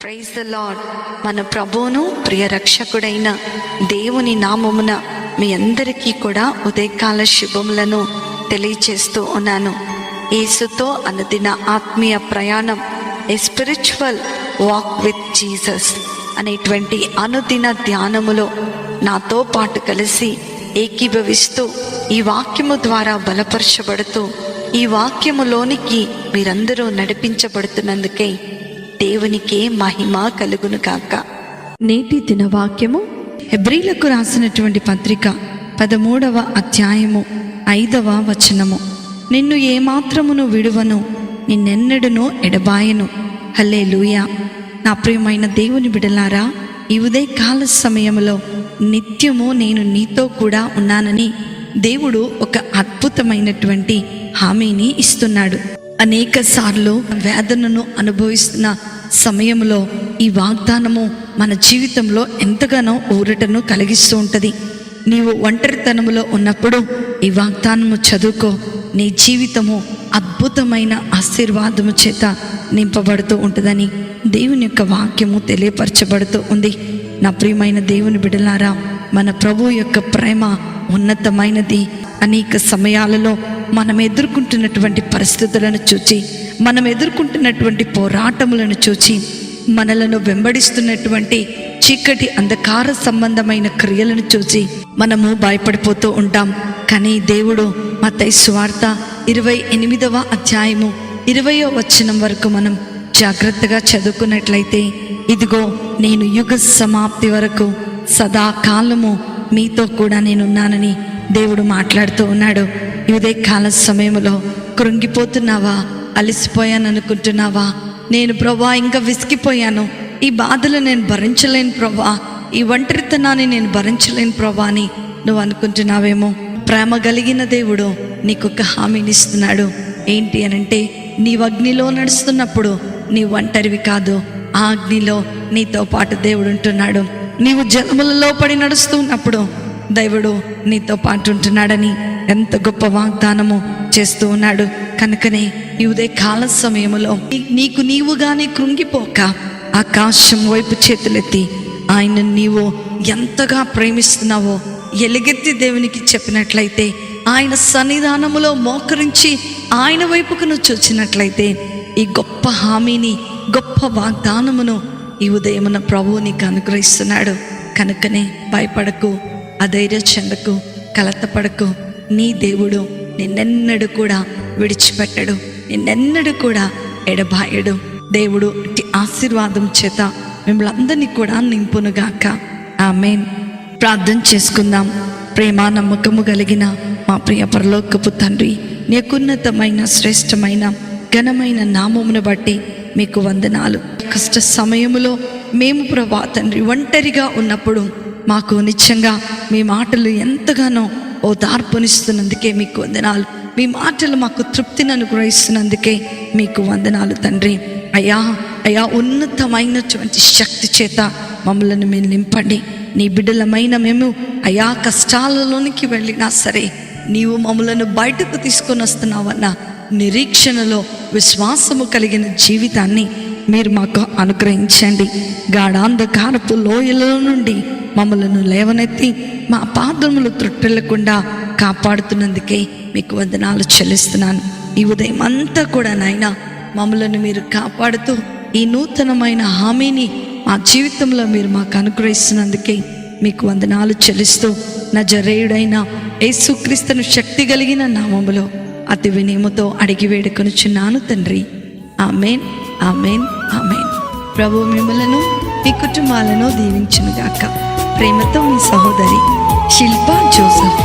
Praise the lord. మన ప్రభువును ప్రియ రక్షకుడైన దేవుని నామమున మీ అందరికీ కూడా ఉదయకాల శుభములను తెలియచేస్తూ ఉన్నాను. యేసుతో అనుదిన ఆత్మీయ ప్రయాణం, a spiritual walk with Jesus అనేటువంటి అనుదిన ధ్యానములో నాతో పాటు కలిసి ఏకీభవిస్తూ ఈ వాక్యము ద్వారా బలపరచబడుతూ ఈ వాక్యములోనికి మీరందరూ నడిపించబడుతున్నందుకే దేవునికే మహిమ కలుగును కాక. నేటి దిన వాక్యము హెబ్రీలకు రాసినటువంటి పత్రిక 13వ అధ్యాయము 5వ వచనము. నిన్ను ఏమాత్రమును విడువను, నిన్నెన్నడును ఎడబాయను. హల్లెలూయా. నా ప్రియమైన దేవుని బిడలారా, ఈ ఉదయకాల సమయంలో నిత్యము నేను నీతో కూడా ఉన్నానని దేవుడు ఒక అద్భుతమైనటువంటి హామీని ఇస్తున్నాడు. అనేక సార్లు వేదనను అనుభవిస్తున్న సమయంలో ఈ వాగ్దానము మన జీవితంలో ఎంతగానో ఊరటను కలిగిస్తూ ఉంటుంది. నీవు ఒంటరితనములో ఉన్నప్పుడు ఈ వాగ్దానము చదువుకో, నీ జీవితము అద్భుతమైన ఆశీర్వాదము చేత నింపబడుతూ ఉంటుందని దేవుని యొక్క వాక్యము తెలియపరచబడుతూ ఉంది. నా ప్రియమైన దేవుని బిడలారా, మన ప్రభు యొక్క ప్రేమ ఉన్నతమైనది. అనేక సమయాలలో మనం ఎదుర్కొంటున్నటువంటి పరిస్థితులను చూచి, మనం ఎదుర్కొంటున్నటువంటి పోరాటములను చూచి, మనలను వెంబడిస్తున్నటువంటి చీకటి అంధకార సంబంధమైన క్రియలను చూసి మనము భయపడిపోతూ ఉంటాం. కానీ దేవుడు మత్తయి సువార్త 28వ అధ్యాయము 20వ వచనం వరకు మనం జాగ్రత్తగా చదువుకున్నట్లయితే, ఇదిగో నేను యుగ సమాప్తి వరకు సదాకాలము మీతో కూడా నేనున్నానని దేవుడు మాట్లాడుతూ ఉన్నాడు. ఇదే కాల సమయంలో కృంగిపోతున్నావా, అలసిపోయాను అనుకుంటున్నావా? నేను ప్రభా ఇంకా విసిగిపోయాను, ఈ బాధలు నేను భరించలేను ప్రభా, ఈ ఒంటరితనాన్ని నేను భరించలేను ప్రభా అని నువ్వు అనుకుంటున్నావేమో. ప్రేమ కలిగిన దేవుడు నీకొక హామీని ఇస్తున్నాడు. ఏంటి అనంటే, నీవు అగ్నిలో నడుస్తున్నప్పుడు నీ ఒంటరివి కాదు, ఆ అగ్నిలో నీతో పాటు దేవుడు ఉంటున్నాడు. నీవు జలములలో పడి నడుస్తున్నప్పుడు దేవుడు నీతో పాటు ఉంటున్నాడని ఎంత గొప్ప వాగ్దానము చేస్తూ ఉన్నాడు. కనుకనే ఈ ఉదయ కాల సమయంలో నీకు నీవుగానే కృంగిపోక ఆకాశం వైపు చేతులెత్తి ఆయన నీవు ఎంతగా ప్రేమిస్తున్నావో ఎలుగెత్తి దేవునికి చెప్పినట్లయితే, ఆయన సన్నిధానములో మోకరించి ఆయన వైపుకు నువ్వు చూచినట్లయితే ఈ గొప్ప హామీని, గొప్ప వాగ్దానమును ఈ ఉదయమున ప్రభువు నీకు అనుగ్రహిస్తున్నాడు. కనుకనే భయపడకు, అధైర్య చెందకు, కలతపడకు. నీ దేవుడు నిన్నెన్నడూ కూడా విడిచిపెట్టడు, నిన్నెన్నడూ కూడా ఎడబాయడు. దేవుడు ఇట్టి ఆశీర్వాదం చేత మిమ్మల్ని అందరినీ కూడా నింపునుగాక. ఆమేన్. ప్రార్థన చేసుకుందాం. ప్రేమ నమ్మకము కలిగిన మా ప్రియ పరలోకపు తండ్రి, నీకున్నతమైన శ్రేష్టమైన ఘనమైన నామమును బట్టి మీకు వందనాలు. కష్ట సమయములో మేము ప్రభా తండ్రి ఒంటరిగా ఉన్నప్పుడు మాకు నిత్యంగా మీ మాటలు ఎంతగానో ఓదార్పునిస్తున్నందుకే మీకు వందనాలు. మీ మాటలు మాకు తృప్తిని అనుగ్రహిస్తున్నందుకే మీకు వందనాలు తండ్రి. అయ్యా ఉన్నతమైనటువంటి శక్తి చేత మమ్మల్ని మీరు నింపండి. నీ బిడ్డలమైన మేము అయా కష్టాలలోనికి వెళ్ళినా సరే నీవు మమ్మలను బయటకు తీసుకొని వస్తున్నావన్న నిరీక్షణలో విశ్వాసము కలిగిన జీవితాన్ని మీరు మాకు అనుగ్రహించండి. గాఢాంధకారపు లోయల నుండి మమ్మలను లేవనెత్తి మా పాదములు త్రొట్టెళ్లకుండా కాపాడుతున్నందుకే మీకు వందనాలు చెల్లిస్తున్నాను. ఈ ఉదయం అంతా కూడా నాయనా మమ్మలను మీరు కాపాడుతూ ఈ నూతనమైన హామీని మా జీవితంలో మీరు మాకు అనుగ్రహిస్తున్నందుకే మీకు వందనాలు చెల్లిస్తూ నజరేయుడైన యేసుక్రీస్తును శక్తి కలిగిన నామములో అతి వినయముతో అడిగి వేడుకొనుచున్నాను తండ్రి. ఆమేన్, ఆమేన్, ఆమేన్. ప్రభు మిమ్మలను మీ కుటుంబాలను దీవించునుగాక. ప్రేమతో మీ సహోదరి శిల్పా జోసెఫ్.